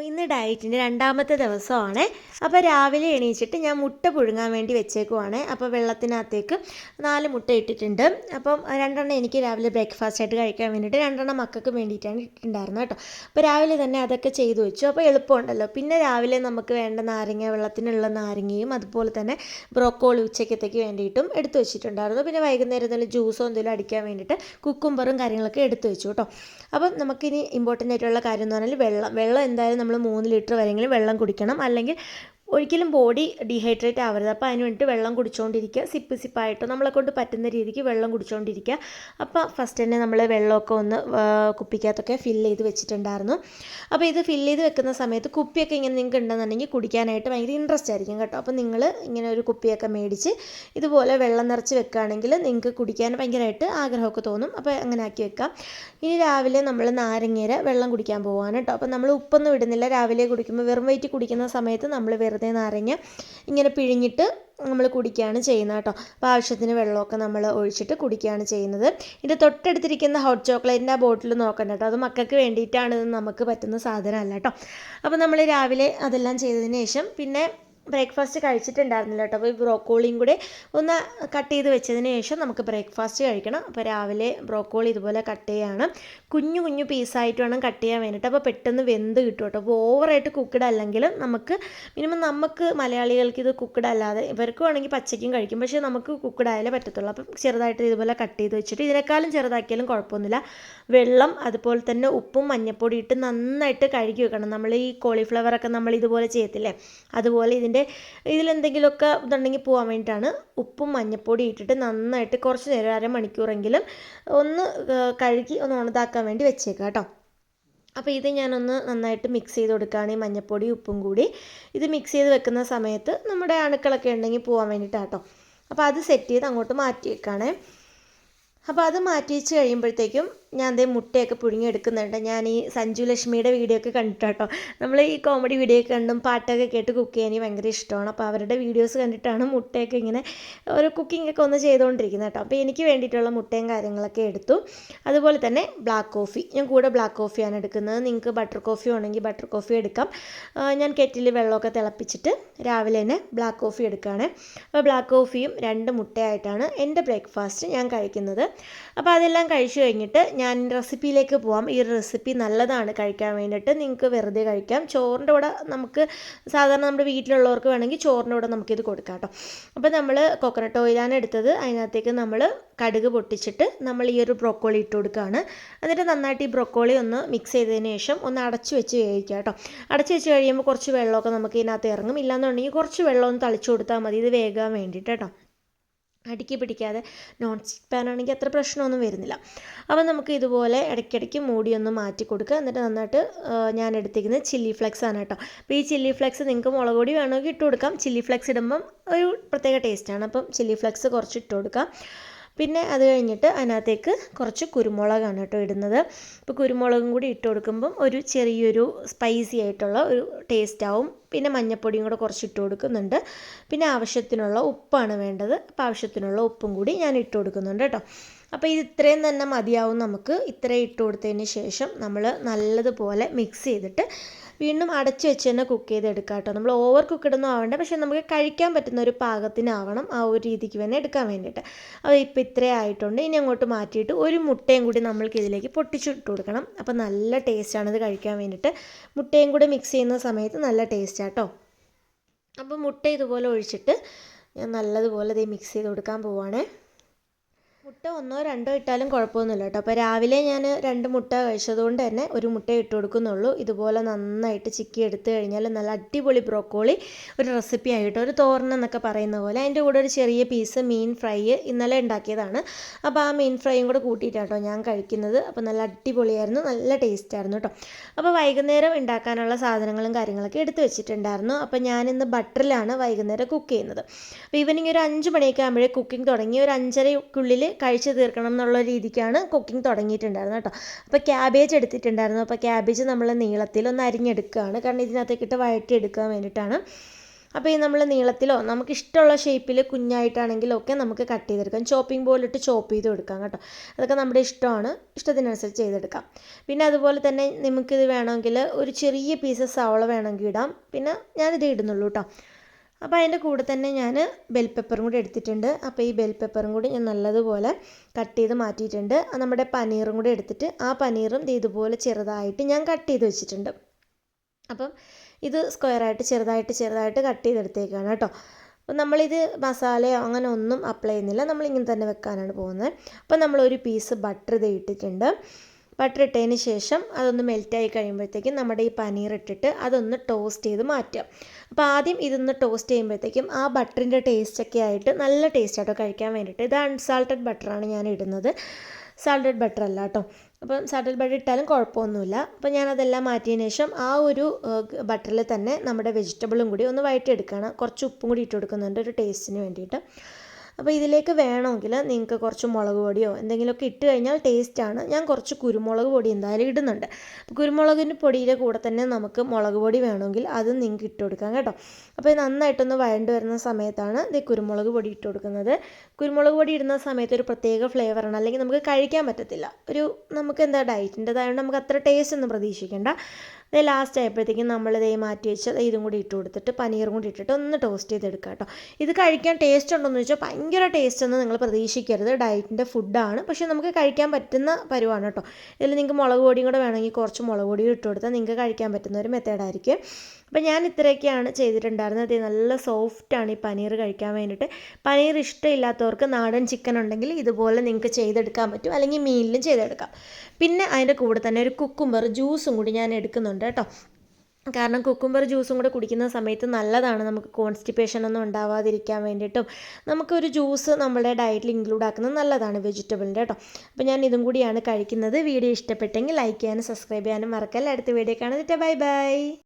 ഇന്ന് ഡയറ്റിൻ്റെ രണ്ടാമത്തെ ദിവസമാണ്. അപ്പോൾ രാവിലെ എണീച്ചിട്ട് ഞാൻ മുട്ട പുഴുങ്ങാൻ വേണ്ടി വെച്ചേക്കുവാണ്. അപ്പോൾ വെള്ളത്തിനകത്തേക്ക് 4 മുട്ട ഇട്ടിട്ടുണ്ട്. അപ്പം 2 എനിക്ക് രാവിലെ ബ്രേക്ക്ഫാസ്റ്റ് ആയിട്ട് കഴിക്കാൻ വേണ്ടിയിട്ട് 2 മക്കൾക്ക് വേണ്ടിയിട്ടാണ് ഇട്ടിട്ടുണ്ടായിരുന്നത് കേട്ടോ. അപ്പോൾ രാവിലെ തന്നെ അതൊക്കെ ചെയ്തു വെച്ചു. അപ്പോൾ എളുപ്പമുണ്ടല്ലോ. പിന്നെ രാവിലെ നമുക്ക് വേണ്ട നാരങ്ങ, വെള്ളത്തിനുള്ള നാരങ്ങയും അതുപോലെ തന്നെ ബ്രോക്കോളി ഉച്ചക്കത്തേക്ക് വേണ്ടിയിട്ടും എടുത്തു വെച്ചിട്ടുണ്ടായിരുന്നു. പിന്നെ വൈകുന്നേരം എന്തെങ്കിലും ജ്യൂസോ എന്തെങ്കിലും അടിക്കാൻ വേണ്ടിയിട്ട് കുക്കുംബറും കാര്യങ്ങളൊക്കെ എടുത്തു വെച്ചു കേട്ടോ. അപ്പം നമുക്കിനി ഇമ്പോർട്ടൻ്റ് ആയിട്ടുള്ള കാര്യം എന്ന് പറഞ്ഞാൽ വെള്ളം എന്തായാലും നമ്മൾ 3 ലിറ്റർ വരെയെങ്കിലും വെള്ളം കുടിക്കണം. അല്ലെങ്കിൽ ഒരിക്കലും ബോഡി ഡീഹൈഡ്രേറ്റ് ആവരുത്. അപ്പോൾ അതിന് വേണ്ടിയിട്ട് വെള്ളം കുടിച്ചുകൊണ്ടിരിക്കുക. സിപ്പായിട്ടോ നമ്മളെക്കൊണ്ട് പറ്റുന്ന രീതിക്ക് വെള്ളം കുടിച്ചുകൊണ്ടിരിക്കുക. അപ്പോൾ ഫസ്റ്റ് തന്നെ നമ്മൾ വെള്ളമൊക്കെ ഒന്ന് കുപ്പിക്കകത്തൊക്കെ ഫില്ല് ചെയ്ത് വെച്ചിട്ടുണ്ടായിരുന്നു. അപ്പോൾ ഇത് ഫില്ല് ചെയ്ത് വെക്കുന്ന സമയത്ത് കുപ്പിയൊക്കെ ഇങ്ങനെ നിങ്ങൾക്ക് ഉണ്ടെന്നുണ്ടെങ്കിൽ കുടിക്കാനായിട്ട് ഭയങ്കര ഇൻട്രസ്റ്റ് ആയിരിക്കും കേട്ടോ. അപ്പോൾ നിങ്ങൾ ഇങ്ങനെ ഒരു കുപ്പിയൊക്കെ മേടിച്ച് ഇതുപോലെ വെള്ളം നിറച്ച് വെക്കുകയാണെങ്കിൽ നിങ്ങൾക്ക് കുടിക്കാൻ ഭയങ്കരമായിട്ട് ആഗ്രഹമൊക്കെ തോന്നും. അപ്പോൾ അങ്ങനെ ആക്കി വെക്കാം. ഇനി രാവിലെ നമ്മൾ നാരങ്ങേര വെള്ളം കുടിക്കാൻ പോവാണ് കേട്ടോ. അപ്പോൾ നമ്മൾ ഉപ്പൊന്നും ഇടുന്നില്ല. രാവിലെ കുടിക്കുമ്പോൾ വെറും വയറ്റിൽ കുടിക്കുന്ന സമയത്ത് നമ്മൾ വെറുതെ നാരങ്ങ ഇങ്ങനെ പിഴിഞ്ഞിട്ട് നമ്മൾ കുടിക്കുകയാണ് ചെയ്യുന്നത് കേട്ടോ. അപ്പോൾ ആവശ്യത്തിന് വെള്ളമൊക്കെ നമ്മൾ ഒഴിച്ചിട്ട് കുടിക്കുകയാണ് ചെയ്യുന്നത്. ഇത് തൊട്ടടുത്തിരിക്കുന്ന ഹോട്ട് ചോക്ലേറ്റിൻ്റെ ആ ബോട്ടിൽ നോക്കണ്ട കേട്ടോ. അത് മക്കൾക്ക് വേണ്ടിയിട്ടാണ്. ഇത് നമുക്ക് പറ്റുന്ന സാധനമല്ല കേട്ടോ. അപ്പോൾ നമ്മൾ രാവിലെ അതെല്ലാം ചെയ്തതിന് ശേഷം പിന്നെ ബ്രേക്ക്ഫാസ്റ്റ് കഴിച്ചിട്ടുണ്ടായിരുന്നില്ല കേട്ടോ. അപ്പോൾ ഈ ബ്രോക്കോളിയും കൂടെ ഒന്ന് കട്ട് ചെയ്ത് വെച്ചതിന് ശേഷം നമുക്ക് ബ്രേക്ക്ഫാസ്റ്റ് കഴിക്കണം. അപ്പോൾ രാവിലെ ബ്രോക്കോളി ഇതുപോലെ കട്ട് ചെയ്യാണ്. കുഞ്ഞു കുഞ്ഞു പീസായിട്ട് വേണം കട്ട് ചെയ്യാൻ വേണ്ടിയിട്ട്. അപ്പോൾ പെട്ടെന്ന് വെന്ത് കിട്ടും കേട്ടോ. അപ്പോൾ ഓവറായിട്ട് കുക്ക്ഡ് അല്ലെങ്കിൽ നമുക്ക് മലയാളികൾക്ക് ഇത് കുക്ക്ഡ് അല്ലാതെ ഇവർക്ക് വേണമെങ്കിൽ പച്ചയ്ക്കും കഴിക്കും. പക്ഷേ നമുക്ക് കുക്ക്ഡ് ആയാലേ പറ്റത്തുള്ളൂ. അപ്പം ചെറുതായിട്ട് ഇതുപോലെ കട്ട് ചെയ്ത് വെച്ചിട്ട് ഇതിനേക്കാളും ചെറുതാക്കിയാലും കുഴപ്പമൊന്നുമില്ല. വെള്ളം അതുപോലെ തന്നെ ഉപ്പും മഞ്ഞൾപ്പൊടി ഇട്ട് നന്നായിട്ട് കഴുകി വെക്കണം. നമ്മൾ ഈ കോളിഫ്ലവറൊക്കെ നമ്മൾ ഇതുപോലെ ചെയ്യത്തില്ലേ, അതുപോലെ ഇതിലെന്തെങ്കിലുമൊക്കെ ഇതുണ്ടെങ്കിൽ പോകാൻ വേണ്ടിയിട്ടാണ് ഉപ്പും മഞ്ഞൾപ്പൊടി ഇട്ടിട്ട് നന്നായിട്ട് കുറച്ച് നേരം അരമണിക്കൂറെങ്കിലും ഒന്ന് കഴുകി ഒന്ന് ഉണതാക്കാൻ വേണ്ടി വെച്ചേക്കാം കേട്ടോ. അപ്പോൾ ഇത് ഞാനൊന്ന് നന്നായിട്ട് മിക്സ് ചെയ്ത് കൊടുക്കുകയാണ്. ഈ മഞ്ഞൾപ്പൊടി ഉപ്പും കൂടി ഇത് മിക്സ് ചെയ്ത് വെക്കുന്ന സമയത്ത് നമ്മുടെ അണുക്കളൊക്കെ ഉണ്ടെങ്കിൽ പോകാൻ വേണ്ടിയിട്ടാണ് കേട്ടോ. അപ്പോൾ അത് സെറ്റ് ചെയ്ത് അങ്ങോട്ട് മാറ്റി വെക്കുകയാണേ. അപ്പോൾ അത് മാറ്റി വെച്ച് കഴിയുമ്പോഴത്തേക്കും ഞാൻ അതേ മുട്ടയൊക്കെ പുഴുങ്ങിയെടുക്കുന്നുണ്ട്. ഞാൻ ഈ സഞ്ജു ലക്ഷ്മിയുടെ വീഡിയോ ഒക്കെ കണ്ടിട്ടോ. നമ്മൾ ഈ കോമഡി വീഡിയോ ഒക്കെ കണ്ടും പാട്ടൊക്കെ കേട്ട് കുക്ക് ചെയ്യാൻ ഭയങ്കര ഇഷ്ടമാണ്. അപ്പോൾ അവരുടെ വീഡിയോസ് കണ്ടിട്ടാണ് മുട്ടയൊക്കെ ഇങ്ങനെ ഒരു കുക്കിംഗ് ഒക്കെ ഒന്ന് ചെയ്തുകൊണ്ടിരിക്കുന്നത് കേട്ടോ. അപ്പോൾ എനിക്ക് വേണ്ടിയിട്ടുള്ള മുട്ടയും കാര്യങ്ങളൊക്കെ എടുത്തു. അതുപോലെ തന്നെ ബ്ലാക്ക് കോഫി, ഞാൻ കൂടെ ബ്ലാക്ക് കോഫിയാണ് എടുക്കുന്നത്. നിങ്ങൾക്ക് ബട്ടർ കോഫി ആണെങ്കിൽ ബട്ടർ കോഫി എടുക്കാം. ഞാൻ കെറ്റിൽ വെള്ളമൊക്കെ തിളപ്പിച്ചിട്ട് രാവിലെ തന്നെ ബ്ലാക്ക് കോഫി എടുക്കുകയാണ്. അപ്പോൾ ബ്ലാക്ക് കോഫിയും 2 മുട്ടയായിട്ടാണ് എൻ്റെ ബ്രേക്ക്ഫാസ്റ്റ് ഞാൻ കഴിക്കുന്നത്. അപ്പോൾ അതെല്ലാം കഴിച്ചു കഴിഞ്ഞിട്ട് ഞാൻ റെസിപ്പിയിലേക്ക് പോവാം. ഈ റെസിപ്പി നല്ലതാണ് കഴിക്കാൻ വേണ്ടിയിട്ട്. നിങ്ങൾക്ക് വെറുതെ കഴിക്കാം. ചോറിൻ്റെ കൂടെ നമുക്ക് സാധാരണ നമ്മുടെ വീട്ടിലുള്ളവർക്ക് വേണമെങ്കിൽ ചോറിൻ്റെ കൂടെ നമുക്കിത് കൊടുക്കാം കേട്ടോ. അപ്പോൾ നമ്മൾ കോക്കനട്ട് ഓയിലാണ് എടുത്തത്. അതിനകത്തേക്ക് നമ്മൾ കടുക് പൊട്ടിച്ചിട്ട് നമ്മൾ ഈ ഒരു ബ്രോക്കോളി ഇട്ട് കൊടുക്കുകയാണ്. എന്നിട്ട് നന്നായിട്ട് ഈ ബ്രോക്കോളി ഒന്ന് മിക്സ് ചെയ്തതിന് ശേഷം ഒന്ന് അടച്ചു വെച്ച് വേവിക്കുക കേട്ടോ. അടച്ചു വെച്ച് കഴിയുമ്പോൾ കുറച്ച് വെള്ളമൊക്കെ നമുക്ക് ഇതിനകത്ത് ഇറങ്ങും. ഇല്ലാന്നുണ്ടെങ്കിൽ കുറച്ച് വെള്ളം ഒന്ന് തളിച്ചു കൊടുത്താൽ മതി ഇത് വേകാൻ വേണ്ടിയിട്ട് കേട്ടോ. അടുക്കി പിടിക്കാതെ നോൺ സ്റ്റിക്ക് പാൻ ആണെങ്കിൽ അത്ര പ്രശ്നമൊന്നും വരുന്നില്ല. അപ്പോൾ നമുക്ക് ഇതുപോലെ ഇടയ്ക്കിടയ്ക്ക് മൂടിയൊന്ന് മാറ്റി കൊടുക്കുക. എന്നിട്ട് നന്നായിട്ട് ഞാൻ എടുത്തിരിക്കുന്നത് ചില്ലി ഫ്ലെക്സ് ആണ് കേട്ടോ. അപ്പോൾ ഈ ചില്ലി ഫ്ലെക്സ് നിങ്ങൾക്ക് മുളക് പൊടി വേണമെങ്കിൽ ഇട്ട് കൊടുക്കാം. ചില്ലി ഫ്ലെക്സ് ഇടുമ്പം ഒരു പ്രത്യേക ടേസ്റ്റാണ്. അപ്പം ചില്ലി ഫ്ലെക്സ് കുറച്ച് ഇട്ട് കൊടുക്കാം. പിന്നെ അത് കഴിഞ്ഞിട്ട് അതിനകത്തേക്ക് കുറച്ച് കുരുമുളകാണ് കേട്ടോ ഇടുന്നത്. ഇപ്പോൾ കുരുമുളകും കൂടി ഇട്ട് കൊടുക്കുമ്പം ഒരു ചെറിയൊരു സ്പൈസി ആയിട്ടുള്ള ഒരു ടേസ്റ്റ് ആവും. പിന്നെ മഞ്ഞൾപ്പൊടിയും കൂടെ കുറച്ച് ഇട്ട് കൊടുക്കുന്നുണ്ട്. പിന്നെ ആവശ്യത്തിനുള്ള ഉപ്പാണ് വേണ്ടത്. അപ്പോൾ ആവശ്യത്തിനുള്ള ഉപ്പും കൂടി ഞാൻ ഇട്ട് കൊടുക്കുന്നുണ്ട് കേട്ടോ. അപ്പോൾ ഇത് ഇത്രയും തന്നെ മതിയാവും നമുക്ക്. ഇത്രയും ഇട്ട് കൊടുത്തതിന് ശേഷം നമ്മൾ നല്ലതുപോലെ മിക്സ് ചെയ്തിട്ട് വീണ്ടും അടച്ചു വെച്ച് തന്നെ കുക്ക് ചെയ്തെടുക്കാം കേട്ടോ. നമ്മൾ ഓവർ കുക്കിഡൊന്നും ആവേണ്ട, പക്ഷേ നമുക്ക് കഴിക്കാൻ പറ്റുന്ന ഒരു പാകത്തിനാവണം. ആ ഒരു രീതിക്ക് തന്നെ എടുക്കാൻ വേണ്ടിയിട്ട്. അപ്പോൾ ഇപ്പോൾ ഇത്രയും ആയിട്ടുണ്ട്. ഇനി അങ്ങോട്ട് മാറ്റിയിട്ട് ഒരു മുട്ടയും കൂടി നമ്മൾക്ക് ഇതിലേക്ക് പൊട്ടിച്ചിട്ട് കൊടുക്കണം. അപ്പോൾ നല്ല ടേസ്റ്റാണ് ഇത് കഴിക്കാൻ വേണ്ടിയിട്ട്. മുട്ടയും കൂടി മിക്സ് ചെയ്യുന്ന സമയത്ത് നല്ല ടേസ്റ്റാണ് കേട്ടോ. അപ്പോൾ മുട്ട ഇതുപോലെ ഒഴിച്ചിട്ട് ഞാൻ നല്ലതുപോലെ ഇത് മിക്സ് ചെയ്ത് കൊടുക്കാൻ പോവുകയാണേ. മുട്ട 1 or 2 ഇട്ടാലും കുഴപ്പമൊന്നുമില്ല കേട്ടോ. അപ്പോൾ രാവിലെ ഞാൻ 2 മുട്ട കഴിച്ചതുകൊണ്ട് തന്നെ ഒരു മുട്ട ഇട്ട് കൊടുക്കുന്നുള്ളൂ. ഇതുപോലെ നന്നായിട്ട് ചിക്കി എടുത്തു കഴിഞ്ഞാൽ നല്ല അടിപൊളി ബ്രോക്കോളി ഒരു റെസിപ്പി ആയിട്ട് ഒരു തോരൻ എന്നൊക്കെ പറയുന്ന പോലെ. അതിൻ്റെ കൂടെ ഒരു ചെറിയ പീസ് മീൻ ഫ്രൈ ഇന്നലെ ഉണ്ടാക്കിയതാണ്. അപ്പോൾ ആ മീൻ ഫ്രൈയും കൂടെ കൂട്ടിയിട്ടാട്ടോ ഞാൻ കഴിക്കുന്നത്. അപ്പോൾ നല്ല അടിപൊളിയായിരുന്നു, നല്ല ടേസ്റ്റായിരുന്നു കേട്ടോ. അപ്പോൾ വൈകുന്നേരം ഉണ്ടാക്കാനുള്ള സാധനങ്ങളും കാര്യങ്ങളൊക്കെ എടുത്ത് വെച്ചിട്ടുണ്ടായിരുന്നു. അപ്പോൾ ഞാനിന്ന് ബട്ടറിലാണ് വൈകുന്നേരം കുക്ക് ചെയ്യുന്നത്. അപ്പോൾ ഈവനിങ് ഒരു 5 മണിയൊക്കെ ആകുമ്പോഴേ കുക്കിംഗ് തുടങ്ങി. ഒരു 5:30 കഴിച്ച് തീർക്കണം എന്നുള്ള രീതിക്കാണ് കുക്കിംഗ് തുടങ്ങിയിട്ടുണ്ടായിരുന്നത് കേട്ടോ. അപ്പോൾ ക്യാബേജ് എടുത്തിട്ടുണ്ടായിരുന്നു. അപ്പോൾ ക്യാബേജ് നമ്മൾ നീളത്തിൽ ഒന്ന് അരിഞ്ഞെടുക്കുകയാണ്. കാരണം ഇതിനകത്തേക്കിട്ട് വഴറ്റി എടുക്കാൻ വേണ്ടിയിട്ടാണ്. അപ്പോൾ ഈ നമ്മൾ നീളത്തിലോ നമുക്കിഷ്ടമുള്ള ഷേപ്പിൽ കുഞ്ഞായിട്ടാണെങ്കിലോ ഒക്കെ നമുക്ക് കട്ട് ചെയ്തെടുക്കാം. ചോപ്പിംഗ് ബോർഡിലിട്ട് ചോപ്പ് ചെയ്ത് കൊടുക്കാം കേട്ടോ. അതൊക്കെ നമ്മുടെ ഇഷ്ടമാണ്, ഇഷ്ടത്തിനനുസരിച്ച് ചെയ്തെടുക്കാം. പിന്നെ അതുപോലെ തന്നെ നമുക്കിത് വേണമെങ്കിൽ ഒരു ചെറിയ പീസ് സവോള വേണമെങ്കിൽ ഇടാം. പിന്നെ ഞാനിത് ഇടുന്നുള്ളൂ കേട്ടോ. അപ്പോൾ അതിൻ്റെ കൂടെ തന്നെ ഞാൻ ബെൽ പെപ്പറും കൂടി എടുത്തിട്ടുണ്ട്. അപ്പോൾ ഈ ബെൽ പെപ്പറും കൂടി ഞാൻ നല്ലതുപോലെ കട്ട് ചെയ്ത് മാറ്റിയിട്ടുണ്ട്. നമ്മുടെ പനീറും കൂടി എടുത്തിട്ട് ആ പനീറും ഇതുപോലെ ചെറുതായിട്ട് ഞാൻ കട്ട് ചെയ്ത് വെച്ചിട്ടുണ്ട്. അപ്പം ഇത് സ്ക്വയറായിട്ട് ചെറുതായിട്ട് കട്ട് ചെയ്തെടുത്തേക്കാണ് കേട്ടോ. അപ്പം നമ്മളിത് മസാലയോ അങ്ങനെ ഒന്നും അപ്ലൈ ചെയ്യുന്നില്ല, നമ്മളിങ്ങനെ തന്നെ വെക്കാനാണ് പോകുന്നത്. അപ്പം നമ്മളൊരു പീസ് ബട്ടർ ഇട്ടിട്ടുണ്ട്. ബട്ടർ ഇട്ടതിന് ശേഷം അതൊന്ന് മെൽറ്റായി കഴിയുമ്പോഴത്തേക്കും നമ്മുടെ ഈ പനീർ ഇട്ടിട്ട് അതൊന്ന് ടോസ്റ്റ് ചെയ്ത് മാറ്റുക. അപ്പോൾ ആദ്യം ഇതൊന്ന് ടോസ്റ്റ് ചെയ്യുമ്പോഴത്തേക്കും ആ ബട്ടറിൻ്റെ ടേസ്റ്റൊക്കെ ആയിട്ട് നല്ല ടേസ്റ്റ് ആട്ടോ കഴിക്കാൻ വേണ്ടിയിട്ട്. ഇത് അൺസാൾട്ടഡ് ബട്ടറാണ് ഞാൻ ഇടുന്നത്, സാൾട്ടഡ് ബട്ടർ അല്ല കേട്ടോ. അപ്പം സാൾട്ടഡ് ബട്ടർ ഇട്ടാലും കുഴപ്പമൊന്നുമില്ല. അപ്പോൾ ഞാനതെല്ലാം മാറ്റിയതിന് ശേഷം ആ ഒരു ബട്ടറിൽ തന്നെ നമ്മുടെ വെജിറ്റബിളും കൂടി ഒന്ന് വഴറ്റിയെടുക്കുകയാണ്. കുറച്ച് ഉപ്പും കൂടി ഇട്ട് കൊടുക്കുന്നുണ്ട് ഒരു ടേസ്റ്റിന് വേണ്ടിയിട്ട്. അപ്പോൾ ഇതിലേക്ക് വേണമെങ്കിൽ നിങ്ങൾക്ക് കുറച്ച് മുളക് പൊടിയോ എന്തെങ്കിലുമൊക്കെ ഇട്ട് കഴിഞ്ഞാൽ ടേസ്റ്റാണ്. ഞാൻ കുറച്ച് കുരുമുളക് പൊടി എന്തായാലും ഇടുന്നുണ്ട്. അപ്പോൾ കുരുമുളകിൻ്റെ പൊടിയുടെ കൂടെ തന്നെ നമുക്ക് മുളക് പൊടി വേണമെങ്കിൽ അതും നിങ്ങൾക്ക് ഇട്ട് കൊടുക്കാം കേട്ടോ. അപ്പോൾ ഇത് നന്നായിട്ടൊന്ന് വഴണ്ട് വരുന്ന സമയത്താണ് ഇത് കുരുമുളക് പൊടി ഇട്ട് കൊടുക്കുന്നത്. കുരുമുളക് പൊടി ഇടുന്ന സമയത്ത് ഒരു പ്രത്യേക ഫ്ലേവറാണ്, അല്ലെങ്കിൽ നമുക്ക് കഴിക്കാൻ പറ്റത്തില്ല. നമുക്ക് എന്താ ഡയറ്റിൻ്റെതായതുകൊണ്ട് നമുക്ക് അത്ര ടേസ്റ്റ് ഒന്നും പ്രതീക്ഷിക്കേണ്ട. ഇത് ലാസ്റ്റ് ആയപ്പോഴത്തേക്കും നമ്മളിതേ മാറ്റി വെച്ച് ഇതും കൂടി ഇട്ട് കൊടുത്തിട്ട് പനീറും കൂടി ഇട്ടിട്ട് ഒന്ന് ടോസ്റ്റ് ചെയ്തെടുക്കുക കേട്ടോ. ഇത് കഴിക്കാൻ ടേസ്റ്റ് ഉണ്ടോയെന്ന് ചോദിച്ചാൽ ഭയങ്കര ടേസ്റ്റ് ഒന്നും നിങ്ങൾ പ്രതീക്ഷിക്കരുത്. ഡയറ്റിൻ്റെ ഫുഡാണ്, പക്ഷേ നമുക്ക് കഴിക്കാൻ പറ്റുന്ന പരുവാണ് കേട്ടോ. ഇതിൽ നിങ്ങൾക്ക് മുളക് പൊടിയും കൂടെ വേണമെങ്കിൽ കുറച്ച് മുളക് പൊടിയും ഇട്ട് കൊടുത്താൽ നിങ്ങൾക്ക് കഴിക്കാൻ പറ്റുന്ന ഒരു മെത്തേഡായിരിക്കും. അപ്പോൾ ഞാൻ ഇത്രയൊക്കെയാണ് ചെയ്തിട്ടുണ്ടായിരുന്നത്. നല്ല സോഫ്റ്റാണ് ഈ പനീർ കഴിക്കാൻ വേണ്ടിയിട്ട്. പനീർ ഇഷ്ടമില്ലാത്തവർക്ക് നാടൻ ചിക്കൻ ഉണ്ടെങ്കിൽ ഇതുപോലെ നിങ്ങൾക്ക് ചെയ്തെടുക്കാൻ പറ്റും, അല്ലെങ്കിൽ മീനിലും ചെയ്തെടുക്കാം. പിന്നെ അതിൻ്റെ കൂടെ തന്നെ ഒരു കുക്കുംബർ ജ്യൂസും കൂടി ഞാൻ എടുക്കുന്നുണ്ട് കേട്ടോ. കാരണം കുക്കുംബർ ജ്യൂസും കൂടെ കുടിക്കുന്ന സമയത്ത് നല്ലതാണ്, നമുക്ക് കോൺസ്റ്റിപ്പേഷൻ ഒന്നും ഉണ്ടാവാതിരിക്കാൻ വേണ്ടിയിട്ടും നമുക്കൊരു ജ്യൂസ് നമ്മുടെ ഡയറ്റിൽ ഇൻക്ലൂഡ് ആക്കുന്നത് നല്ലതാണ് വെജിറ്റബിളിൻ്റെ കേട്ടോ. അപ്പോൾ ഞാൻ ഇതും കൂടിയാണ് കഴിക്കുന്നത്. വീഡിയോ ഇഷ്ടപ്പെട്ടെങ്കിൽ ലൈക്ക് ചെയ്യാനും സബ്സ്ക്രൈബ് ചെയ്യാനും മറക്കല്ല. അടുത്ത വീഡിയോ കാണുന്നിട്ട് ബൈ ബൈ.